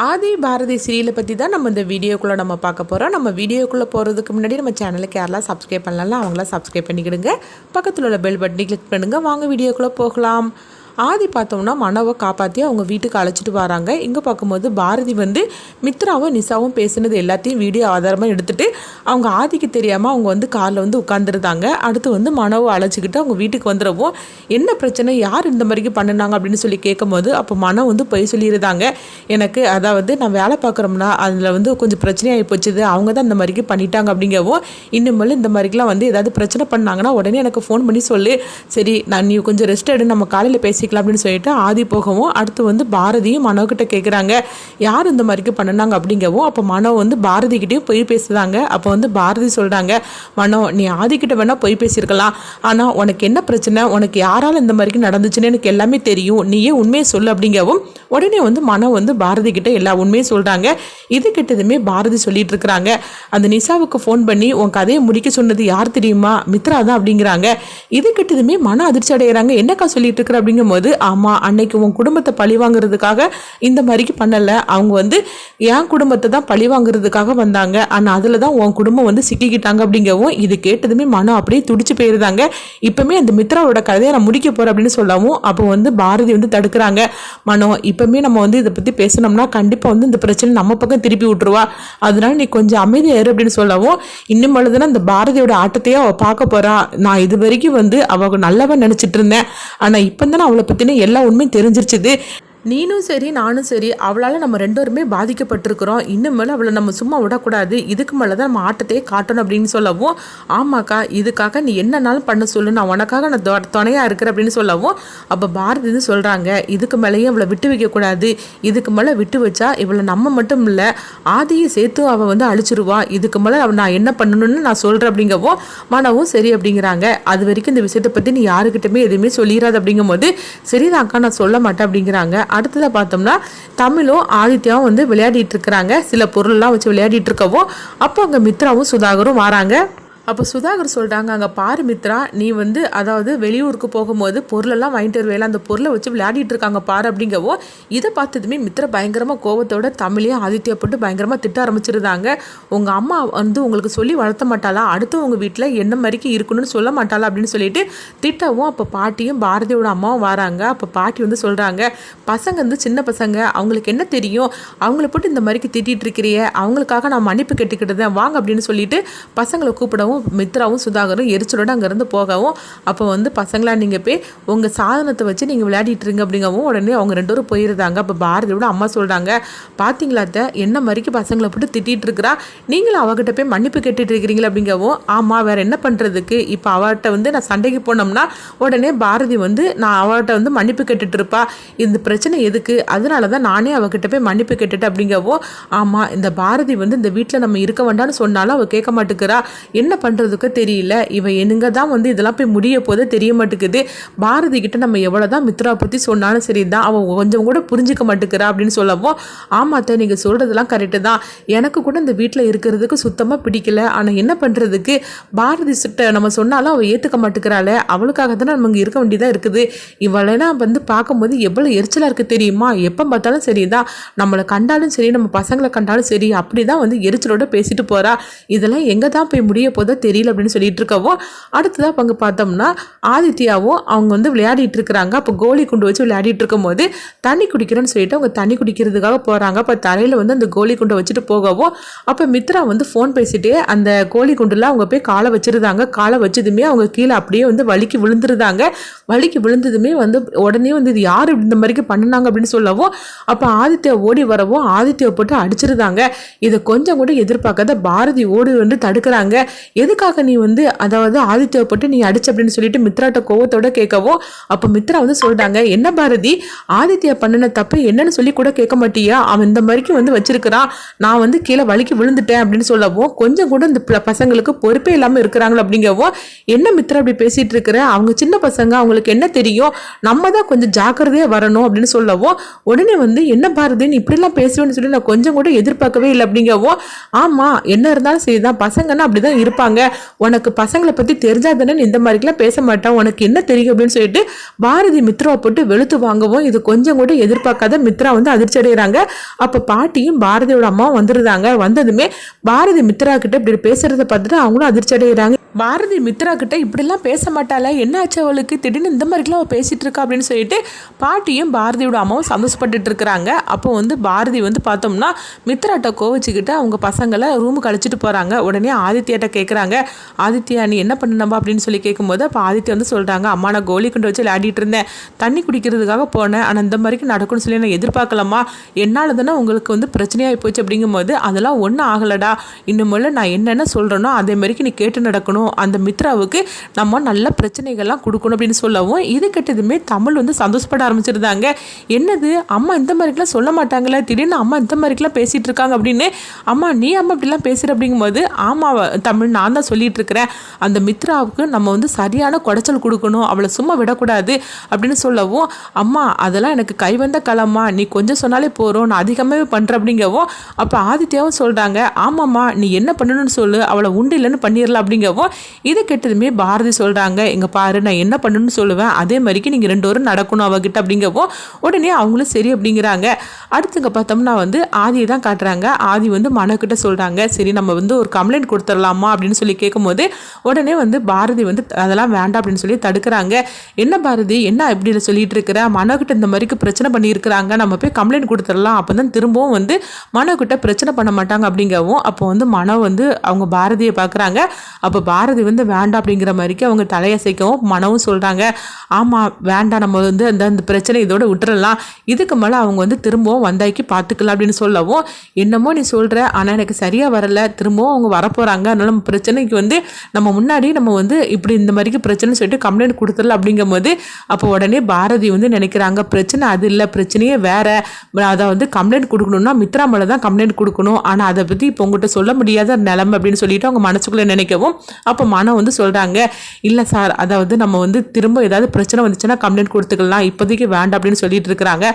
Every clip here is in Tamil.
ஆதி பாரதி சீரியலை பற்றி தான் நம்ம இந்த வீடியோக்குள்ளே நம்ம பார்க்க போகிறோம். நம்ம வீடியோக்குள்ளே போகிறதுக்கு முன்னாடி நம்ம சேனலுக்கு யாரெல்லாம் சப்ஸ்கிரைப் பண்ணலாம் அவங்களாம் சப்ஸ்கிரைப் பண்ணிக்கிடுங்க. பக்கத்தில் உள்ள பெல் பட்டனை கிளிக் பண்ணுங்கள். வாங்க வீடியோக்குள்ளே போகலாம். ஆதி பார்த்தோம்னா மனோவை காப்பாற்றி அவங்க வீட்டுக்கு அழைச்சிட்டு வராங்க. இங்கே பார்க்கும்போது பாரதி மித்ராவும் நிசாவும் பேசுனது எல்லாத்தையும் வீடியோ ஆதாரமாக எடுத்துகிட்டு அவங்க ஆதிக்கு தெரியாமல் அவங்க காரில் உட்காந்துருந்தாங்க. அடுத்து மனோவை அழைச்சிக்கிட்டு அவங்க வீட்டுக்கு வந்துடவும் என்ன பிரச்சனை, யார் இந்த மாதிரிக்கு பண்ணினாங்க அப்படின்னு சொல்லி கேட்கும்போது அப்போ மனோ பொய் சொல்லியிருந்தாங்க. எனக்கு அதாவது நான் வேலை பார்க்குறோம்னா அதில் கொஞ்சம் பிரச்சனையாகி போச்சுது, அவங்க தான் இந்த மாதிரிக்கு பண்ணிட்டாங்க அப்படிங்கவும் இன்னும் இந்த மாதிரிக்கெலாம் ஏதாவது பிரச்சனை பண்ணாங்கன்னா உடனே எனக்கு ஃபோன் பண்ணி சொல்லு, சரி நீ கொஞ்சம் ரெஸ்ட் எடு, நம்ம காலையில் பேசிக்கலாம் அப்படின்னு சொல்லிட்டு ஆதி போகவும் அடுத்து பாரதியும் மனோ கிட்ட கேட்குறாங்க யார் இந்த மாதிரிக்கு பண்ணினாங்க அப்படிங்கவும் அப்போ மனோ பாரதி கிட்டேயும் பொய் பேசுதாங்க. அப்போ பாரதி சொல்கிறாங்க, மனோ நீ ஆதிக்கிட்ட வேணால் பொய் பேசியிருக்கலாம், ஆனால் உனக்கு என்ன பிரச்சனை, உனக்கு யாரால் இந்த மாதிரிக்கு நடந்துச்சுன்னு எனக்கு எல்லாமே தெரியும், நீயே உண்மையை சொல்லு அப்படிங்கவும் உடனே மனோ பாரதி கிட்ட எல்லா உண்மையும் சொல்கிறாங்க. இது கிட்டதுமே பாரதி சொல்லிட்டு இருக்கிறாங்க, அந்த நிசாவுக்கு ஃபோன் பண்ணி உன் கதையை முடிக்க சொன்னது யார் தெரியுமா, மித்ரா தான் அப்படிங்கிறாங்க. இது கிட்டதுமே மன அதிர்ச்சி அடைகிறாங்க. என்னக்கா சொல்லிட்டு இருக்கிற அப்படிங்கும் போது ஆமாம், அன்னைக்கு உன் குடும்பத்தை பழி வாங்குறதுக்காக இந்த மாதிரிக்கு பண்ணலை, அவங்க என் குடும்பத்தை தான் பழி வாங்குறதுக்காக வந்தாங்க, ஆனால் அதில் தான் உன் குடும்பம் சிக்கிக்கிட்டாங்க அப்படிங்கவும் இது கேட்டதுமே மனம் அப்படியே துடிச்சு போயிருந்தாங்க. இப்பவுமே அந்த மித்ராவோட கதையை நான் முடிக்க போகிறேன் அப்படின்னு சொல்லவும் அப்போ பாரதி தடுக்கிறாங்க. மனோ இப்பவுமே நம்ம இதை பற்றி பேசணும்னா கண்டிப்பாக இந்த பிரச்சனை நம்ம பக்கம் திருப்பி விட்டுருவா, அதனால நீ கொஞ்சம் அமைதியா இரு அப்படின்னு சொல்லவும் இன்னும் பொழுதுனா இந்த பாரதியோட ஆட்டத்தையே அவள் பார்க்க போறா, நான் இது வரைக்கும் அவ நல்லவன் நினைச்சிட்டு இருந்தேன், ஆனால் இப்போ தானே அவளை பற்றின எல்லா உண்மையும் தெரிஞ்சிருச்சுது, நீனும் சரி நானும் சரி அவளால் நம்ம ரெண்டோருமே பாதிக்கப்பட்டிருக்கிறோம், இன்னும் மேலே அவளை நம்ம சும்மா விடக்கூடாது, இதுக்கு மேலே தான் நம்ம ஆட்டத்தையே காட்டணும் அப்படின்னு சொல்லவும் ஆமாக்கா இதுக்காக நீ என்னன்னாலும் பண்ண சொல்லு, நான் உனக்காக நான் துணையாக இருக்கிறேன் அப்படின்னு சொல்லவும் அப்போ பாரதி சொல்கிறாங்க இதுக்கு மேலேயும் அவளை விட்டு வைக்கக்கூடாது, இதுக்கு மேலே விட்டு வச்சா இவளை நம்ம மட்டும் இல்லை ஆதியை சேர்த்து அவள் அழிச்சிருவா, இதுக்கு மேலே நான் என்ன பண்ணணும்னு நான் சொல்கிறேன் அப்படிங்கவும் மனவும் சரி அப்படிங்கிறாங்க. அது வரைக்கும் இந்த விஷயத்தை பற்றி நீ யாருக்கிட்டமே எதுவுமே சொல்லிடாது அப்படிங்கும் போது சரிதான்க்கா நான் சொல்ல மாட்டேன் அப்படிங்கிறாங்க. அடுத்ததாக பார்த்தோம்னா தமிழும் ஆதித்யாவும் விளையாடிட்டு இருக்கிறாங்க, சில பொருள்லாம் வச்சு விளையாடிட்டு இருக்கவும் அப்போ அங்கே மித்ராவும் சுதாகரும் வராங்க. அப்போ சுதாகர் சொல்கிறாங்க, அங்கே பாரு மித்ரா, நீ அதாவது வெளியூருக்கு போகும்போது பொருளெல்லாம் வாங்கிட்டு வருவேல, அந்த பொருளை வச்சு விளையாடிட்டு இருக்காங்க பாரு அப்படிங்கவும் இதை பார்த்ததுமே மித்ரா பயங்கரமாக கோவத்தோட தமிழையும் ஆதித்யா போட்டு பயங்கரமாக திட்ட ஆரம்பிச்சிருந்தாங்க. உங்கள் அம்மா உங்களுக்கு சொல்லி வளர்த்த மாட்டாளா, அடுத்து உங்கள் வீட்டில் என்ன மாதிரிக்கு இருக்கணும்னு சொல்ல மாட்டாளா அப்படின்னு சொல்லிட்டு திட்டவும் அப்போ பாட்டியும் பாரதியோட அம்மாவும் வராங்க. அப்போ பாட்டி சொல்கிறாங்க, பசங்க சின்ன பசங்க அவங்களுக்கு என்ன தெரியும், அவங்கள போட்டு இந்த மாதிரிக்கு திட்டிகிட்டு இருக்கிறிய, அவங்களுக்காக நான் மன்னிப்பு கேட்டுக்கிட்டதேன் வாங்க அப்படின்னு சொல்லிட்டு பசங்களை கூப்பிடவும் மித்ராவும் சுதாகரும் எரிச்சலோடு அங்கேருந்து போகவும் அப்போ பசங்களா நீங்கள் போய் உங்கள் சாதனத்தை வச்சு நீங்கள் விளையாடிட்டு இருங்க அப்படிங்கவும் உடனே அவங்க ரெண்டு பேரும் போயிருந்தாங்க. அப்போ பாரதியோட அம்மா சொல்கிறாங்க, பார்த்தீங்களாத்த என்ன மாதிரிக்கு பசங்களை போட்டு திட்டிகிட்டு இருக்கிறா, நீங்களும் அவகிட்ட போய் மன்னிப்பு கேட்டுட்டு இருக்கிறீங்களா அப்படிங்கவும் ஆமாம் வேறு என்ன பண்ணுறதுக்கு, இப்போ அவர்கிட்ட நான் சண்டைக்கு போனோம்னா உடனே பாரதி நான் அவர்கிட்ட மன்னிப்பு கேட்டுட்டு இருப்பா, இந்த பிரச்சனை எதுக்கு, அதனால தான் நானே அவகிட்ட போய் மன்னிப்பு கேட்டுட்டு அப்படிங்கவும் ஆமாம் இந்த பாரதி இந்த வீட்டில் நம்ம இருக்க வேண்டாம்னு சொன்னாலும் அவள் கேட்க மாட்டேங்கிறா, என்ன பண்ணுறதுக்கு தெரியல, இவ எங்க தான் இதெல்லாம் போய் முடிய போதே தெரிய மாட்டேங்குது, பாரதி கிட்ட நம்ம எவ்வளோதான் மித்ரா பற்றி சொன்னாலும் சரி தான் அவன் கொஞ்சம் கூட புரிஞ்சிக்க மாட்டேங்கிறா அப்படின்னு சொல்லவும் ஆமாத்த நீங்கள் சொல்கிறதெல்லாம் கரெக்டு தான், எனக்கு கூட இந்த வீட்டில் இருக்கிறதுக்கு சுத்தமாக பிடிக்கல, ஆனால் என்ன பண்ணுறதுக்கு பாரதி கிட்ட நம்ம சொன்னாலும் அவள் ஏற்றுக்க மாட்டேங்கிறாளே, அவளுக்காக தானே நம்ம இங்கே இருக்க வேண்டியதாக இருக்குது, இவளெல்லாம் பார்க்கும்போது எவ்வளோ எரிச்சலாக இருக்குது தெரியுமா, எப்போ பார்த்தாலும் சரி தான், நம்மளை கண்டாலும் சரி நம்ம பசங்களை கண்டாலும் சரி அப்படி தான் எரிச்சலோட பேசிட்டு போகிறா, இதெல்லாம் எங்கே தான் போய் முடிய போதோ தெரியல அப்படின்னு சொல்லிட்டு இருக்கவும் அடுத்ததாக பங்கு பார்த்தோம்னா ஆதித்யாவும் அவங்க விளையாடிட்டு இருக்கிறாங்க. அப்போ கோலி குண்டு வச்சு விளையாடிட்டு இருக்கும் போது தண்ணி குடிக்கிறேன்னு சொல்லிட்டு அவங்க தண்ணி குடிக்கிறதுக்காக போகிறாங்க. அப்போ தரையில் அந்த கோலி குண்டை வச்சுட்டு போகவும் அப்போ மித்ரா ஃபோன் பேசிட்டே அந்த கோலி குண்டுல அவங்க போய் காலை வச்சிருந்தாங்க. காலை வச்சதுமே அவங்க கீழே அப்படியே வலிக்கு விழுந்துருந்தாங்க. வலிக்கு விழுந்ததுமே உடனே இது யார் இந்த மாதிரிக்கு பண்ணினாங்க அப்படின்னு சொல்லவும் அப்போ ஆதித்யா ஓடி வரவும் ஆதித்யாவை போட்டு அடிச்சிருந்தாங்க. இதை கொஞ்சம் கூட எதிர்பார்க்காத பாரதி ஓடி தடுக்கிறாங்க. எதுக்காக நீ அதாவது ஆதித்யாவை போட்டு நீ அடிச்சு அப்படின்னு சொல்லிட்டு மித்ராட்ட கோவத்தோட கேட்கவும் அப்போ மித்ரா சொல்றாங்க, என்ன பாரதி ஆதித்யா பண்ணின தப்பு என்னன்னு சொல்லி கூட கேட்க மாட்டியா, அவன் இந்த மாதிரிக்கு வச்சிருக்கிறான், நான் கீழே வலிக்கு விழுந்துட்டேன் அப்படின்னு சொல்லவும் கொஞ்சம் கூட இந்த பசங்களுக்கு பொறுப்பே இல்லாமல் இருக்கிறாங்களோ அப்படிங்கவும் என்ன மித்ரா அப்படி பேசிட்டு இருக்கிற, அவங்க சின்ன பசங்க அவங்களுக்கு என்ன தெரியும், நம்ம தான் கொஞ்சம் ஜாக்கிரதையா வரணும் அப்படின்னு சொல்லவும் உடனே என்ன பாரதி நீ இப்படிலாம் பேசுவேன்னு சொல்லி நான் கொஞ்சம் கூட எதிர்பார்க்கவே இல்லை அப்படிங்கவும் ஆமா என்ன இருந்தாலும் சரிதான் பசங்கன்னா அப்படிதான் இருப்பாங்க, இருக்காங்க, உனக்கு பசங்களை பற்றி தெரிஞ்சாதானே இந்த மாதிரிலாம் பேச மாட்டான், உனக்கு என்ன தெரியும் அப்படின்னு சொல்லிட்டு பாரதி மித்ராவை போட்டு வெளுத்து வாங்கவும் இது கொஞ்சம் கூட எதிர்பார்க்காத மித்ரா வந்து அதிர்ச்சி அடைகிறாங்க. அப்போ பாட்டியும் பாரதியோட அம்மாவும் வந்துருந்தாங்க. வந்ததுமே பாரதி மித்ரா கிட்ட இப்படி பேசுறத பார்த்துட்டு அவங்களும் அதிர்ச்சி அடைகிறாங்க. பாரதி மித்ரா கிட்ட இப்படிலாம் பேச மாட்டாள, என்ன ஆச்சு அவளுக்கு, திடீர்னு இந்த மாதிரிலாம் அவள் பேசிகிட்டு இருக்கா அப்படின்னு சொல்லிட்டு பாட்டியும் பாரதியோட அம்மாவும் சந்தோஷப்பட்டுட்டு இருக்கிறாங்க. அப்போ வந்து பாரதி வந்து பார்த்தோம்னா மித்ராட்ட கோவிச்சுக்கிட்டு அவங்க பசங்களை ரூமுக்கு அழைச்சிட்டு போகிறாங்க. உடனே ஆதித்யாட்ட கேட்குறாங்க, ஆதித்யா நீ என்ன பண்ணணும்பா அப்படின்னு சொல்லி கேட்கும்போது அப்போ ஆதித்யா வந்து சொல்கிறாங்க, அம்மா நான் கோலி கொண்டு வச்சு விளையாடிட்டு இருந்தேன், தண்ணி குடிக்கிறதுக்காக போனேன், ஆனால் இந்த மாதிரிக்கு நடக்கும்னு சொல்லி நான் எதிர்பார்க்கலாமா, என்னால் தானே உங்களுக்கு வந்து பிரச்சனையாகி போச்சு அப்படிங்கும்போது அதெல்லாம் ஒன்றும் ஆகலடா, இன்னும் நான் என்னென்ன சொல்கிறேனோ அதே மாதிரிக்கு நீ கேட்டு நடக்கணும், அந்த மித்ராவுக்கு நம்ம நல்ல பிரச்சனைகள்லாம் கொடுக்கணும் அப்படின்னு சொல்லவும் இது கெட்டதுமே தமிழ் வந்து சந்தோஷப்பட ஆரம்பிச்சிருந்தாங்க. என்னது அம்மா இந்த மாதிரிக்கெலாம் சொல்ல மாட்டாங்களே, திடீர்னு அம்மா இந்த மாதிரிக்கெலாம் பேசிகிட்டு இருக்காங்க அப்படின்னு, அம்மா நீ அம்மா இப்படிலாம் பேசுகிற அப்படிங்கும்போது ஆமாம் தமிழ் நான் தான் சொல்லிட்டு இருக்கிறேன், அந்த மித்ராவுக்கு நம்ம வந்து சரியான குடைச்சல் கொடுக்கணும், அவளை சும்மா விடக்கூடாது அப்படின்னு சொல்லவும் அம்மா அதெல்லாம் எனக்கு கைவந்த கலம்மா, நீ கொஞ்சம் சொன்னாலே போகிறோம், நான் அதிகமாகவே பண்ணுறேன் அப்படிங்கவும் அப்போ ஆதித்யாவும் சொல்கிறாங்க, ஆமாம்மா நீ என்ன பண்ணணும்னு சொல்லு, அவளை உண்டு இல்லைன்னு பண்ணிடலாம் அப்படிங்கவும் இது கெட்டதுமே பாரதி சொல்கிறாங்க, எங்கள் பாரு நான் என்ன பண்ணணும்னு சொல்லுவேன் அதே மாதிரிக்கு நீங்கள் 2 பேரும் நடக்கணும் அவகிட்ட அப்படிங்கவும் உடனே அவங்களும் சரி அப்படிங்கிறாங்க. அடுத்துங்க பார்த்தோம்னா வந்து ஆதியை தான் காட்டுறாங்க. ஆதி வந்து மனோக்கிட்ட சொல்கிறாங்க, சரி நம்ம வந்து ஒரு கம்ப்ளைண்ட் கொடுத்துடலாமா அப்படின்னு சொல்லி கேட்கும்போது உடனே வந்து பாரதி வந்து அதெல்லாம் வேண்டாம் அப்படின்னு சொல்லி தடுக்கிறாங்க. என்ன பாரதி என்ன இப்படி சொல்லிட்டு இருக்கிற, மனோக்கிட்ட இந்த மாதிரிக்கு பிரச்சனை பண்ணியிருக்கிறாங்க, நம்ம போய் கம்ப்ளைண்ட் கொடுத்துடலாம், அப்போ தான் திரும்பவும் வந்து மனோக்கிட்ட பிரச்சனை பண்ண மாட்டாங்க அப்படிங்கவும் அப்போ வந்து மனோ வந்து அவங்க பாரதியை பார்க்குறாங்க. அப்போ பாரதி வந்து வேண்டாம் அப்படிங்கிற மாதிரிக்கு அவங்க தலையசைக்கவும் மனவும் சொல்கிறாங்க, ஆமாம் வேண்டாம் நம்ம வந்து அந்த பிரச்சனை இதோட விட்டுறலாம், இதுக்கு மேலே அவங்க வந்து திரும்பவும் வந்தாக்கி பார்த்துக்கலாம் அப்படின்னு சொல்லவும் என்னமோ நீ சொல்கிற, ஆனால் எனக்கு சரியாக வரலை, திரும்பவும் அவங்க வரப்போகிறாங்க, அதனால நம்ம பிரச்சனைக்கு வந்து நம்ம முன்னாடி நம்ம வந்து இப்படி இந்த மாதிரிக்கு பிரச்சனை சொல்லிட்டு கம்ப்ளைண்ட் கொடுத்துடலாம் அப்படிங்கும் போது அப்போ உடனே பாரதி வந்து நினைக்கிறாங்க, பிரச்சனை அது இல்லை, பிரச்சனையே வேற, அதை வந்து கம்ப்ளைண்ட் கொடுக்கணும்னா மித்ரா மேலே தான் கம்ப்ளைண்ட் கொடுக்கணும், ஆனால் அதை பற்றி இப்போ உங்கள்கிட்ட சொல்ல முடியாத நிலைமை அப்படின்னு சொல்லிட்டு அவங்க மனசுக்குள்ளே நினைக்கவும் அப்போ மனம் வந்து சொல்கிறாங்க, இல்லை சார் அதாவது நம்ம வந்து திரும்ப ஏதாவது பிரச்சனை வந்துச்சுன்னா கம்ப்ளைண்ட் கொடுத்துக்கலாம், இப்போதைக்கு வேண்டாம் அப்படின்னு சொல்லிட்டு இருக்கிறாங்க.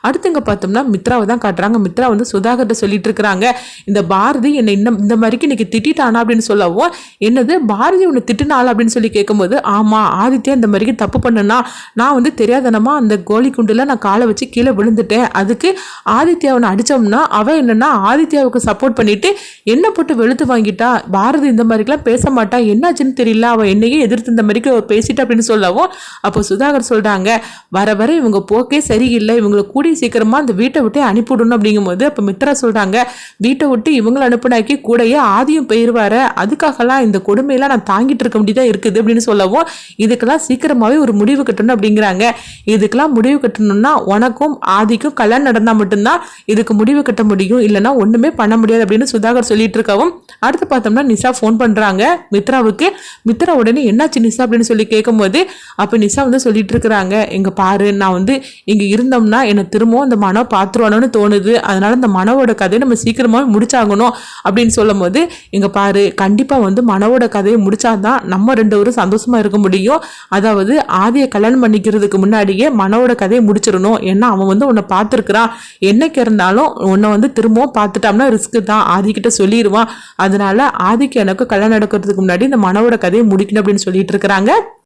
அடுத்துங்க பார்த்தோம்னா மித்ராவை தான் காட்டுறாங்க. மித்ரா வந்து சுதாகர்கிட்ட சொல்லிட்டு இருக்கிறாங்க, இந்த பாரதி என்னை இன்னும் இந்த மாதிரிக்கு இன்னைக்கு திட்டானா அப்படின்னு சொல்லவும் என்னது பாரதி உன்னை திட்டினாள் அப்படின்னு சொல்லி கேட்கும்போது ஆமாம் ஆதித்யா இந்த மாதிரிக்கு தப்பு பண்ணுனா, நான் வந்து தெரியாதனமா அந்த கோலி குண்டில் நான் காலை வச்சு கீழே விழுந்துட்டேன், அதுக்கு ஆதித்யாவை அடித்தோம்னா அவன் என்னன்னா ஆதித்யாவுக்கு சப்போர்ட் பண்ணிட்டு என்ன போட்டு வெளுத்து வாங்கிட்டா, பாரதி இந்த மாதிரிக்கெல்லாம் பேச மாட்டா, என்னாச்சுன்னு தெரியல, அவள் என்னையே எதிர்த்து இந்த மாதிரிக்கு பேசிட்டு அப்படின்னு சொல்லவும் அப்போ சுதாகர் சொல்கிறாங்க, வர வர இவங்க போக்கே சரியில்லை, இவங்களை கூடிய சீக்கிரமாக அந்த வீட்டை விட்டு அனுப்பிவிடணும் அப்படிங்கும்போது அப்போ மித்ரா சொல்கிறாங்க, வீட்டை விட்டு இவங்களை அனுப்பினாக்கி கூடயே ஆதியும் போயிடுவார, அதுக்காகலாம் இந்த கொடுமையெல்லாம் நான் தாங்கிட்டு இருக்க முடியாதான் இருக்குது அப்படின்னு சொல்லவும் இதுக்கெல்லாம் சீக்கிரமாகவே ஒரு முடிவு கட்டணும் அப்படிங்கிறாங்க. இதுக்கெல்லாம் முடிவு கட்டணும்னா உனக்கும் ஆதிக்கும் கல்யாணம் நடந்தால் மட்டும்தான் இதுக்கு முடிவு கட்ட முடியும், இல்லைன்னா ஒன்றுமே பண்ண முடியாது அப்படின்னு சுதாகர் சொல்லிட்டு இருக்கவும் அடுத்து பார்த்தோம்னா நிஷா ஃபோன் பண்ணுறாங்க மித்ராவுக்கு. மித்ரா உடனே என்னாச்சு நிஷா அப்படின்னு சொல்லி கேட்கும்போது அப்போ நிஷா வந்து சொல்லிட்டு இருக்கிறாங்க, எங்க பாரு நான் வந்து இங்கே இருந்தோம்னா என்னை திரும்பவும் அந்த மனோ பார்த்துருவானோன்னு தோணுது, அதனால இந்த மனோவோட கதையை நம்ம சீக்கிரமாக முடிச்சாகணும் அப்படின்னு சொல்லும் போது எங்க பாரு கண்டிப்பாக வந்து மனோவோட கதையை முடிச்சாதான் நம்ம 2 பேரும் சந்தோஷமா இருக்க முடியும், அதாவது ஆதியை கல்யாணம் பண்ணிக்கிறதுக்கு முன்னாடியே மனோவோட கதையை முடிச்சிடணும், ஏன்னா அவன் வந்து உன்னை பார்த்துருக்குறான், என்னைக்கு இருந்தாலும் உன்னை வந்து திரும்பவும் பார்த்துட்டோம்னா ரிஸ்க்கு தான், ஆதிக்கிட்ட சொல்லிடுவான், அதனால ஆதிக்கு எனக்கு கல்யாணம் நடக்கிறதுக்கு முன்னாடி இந்த மனோவோட கதையை முடிக்கணும் அப்படின்னு சொல்லிட்டு இருக்கிறாங்க.